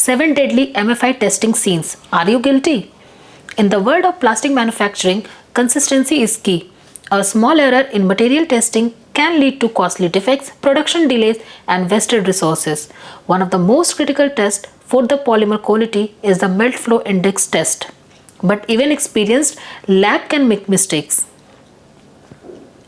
7 deadly MFI testing scenes. Are you guilty? In the world of plastic manufacturing, consistency is key. A small error in material testing can lead to costly defects, production delays, and wasted resources. One of the most critical tests for the polymer quality is the melt flow index test. But even experienced lab can make mistakes.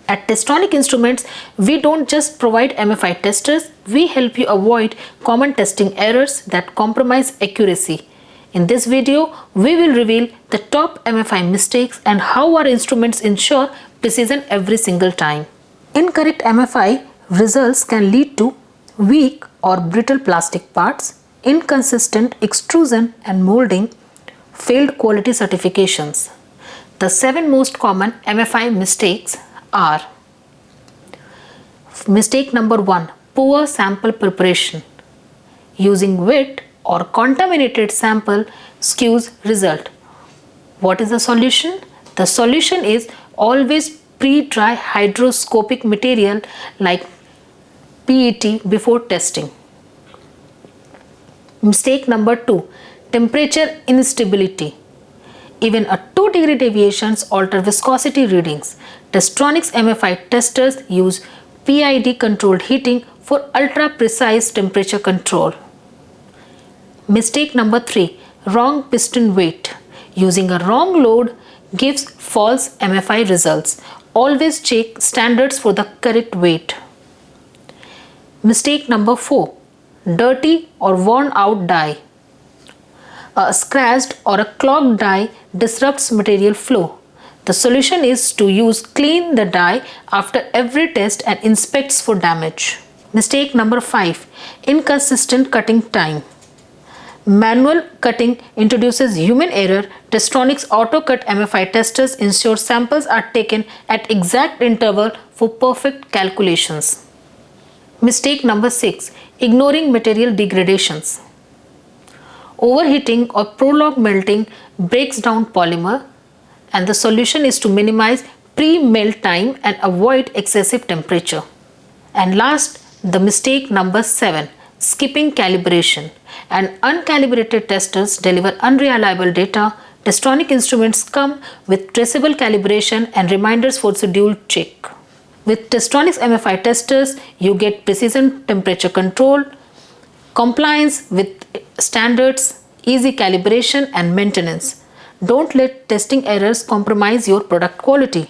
At Testronix Instruments, we don't just provide MFI testers, we help you avoid common testing errors that compromise accuracy. In this video, we will reveal the top MFI mistakes and how our instruments ensure precision every single time. Incorrect MFI results can lead to weak or brittle plastic parts, inconsistent extrusion and molding, failed quality certifications. The 7 most common MFI mistakes are: mistake number 1, poor sample preparation. Using wet or contaminated sample skews result. What is the solution? The solution is always pre-dry hygroscopic material like PET before testing. Mistake number 2, temperature instability. Even a 2-degree deviations alter viscosity readings. Testronix MFI testers use PID controlled heating for ultra precise temperature control. Mistake number 3, wrong piston weight. Using a wrong load gives false MFI results. Always check standards for the correct weight. Mistake number 4, dirty or worn out die. A scratched or a clogged die disrupts material flow. The solution is to clean the die after every test and inspects for damage. Mistake number 5, inconsistent cutting time. Manual cutting introduces human error. Testronix auto cut MFI testers ensure samples are taken at exact interval for perfect calculations. Mistake number 6, ignoring material degradations. Overheating or prolonged melting breaks down polymer, and the solution is to minimize pre-melt time and avoid excessive temperature. And last, the mistake number 7, skipping calibration. And uncalibrated testers deliver unreliable data. Testronix instruments come with traceable calibration and reminders for scheduled check. With Testronix MFI testers, you get precision temperature control, compliance with standards, easy calibration and maintenance. Don't let testing errors compromise your product quality.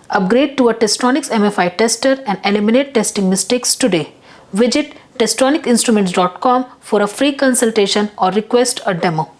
Upgrade to a Testronix MFI tester and eliminate testing mistakes today. Visit testronixinstruments.com for a free consultation or request a demo.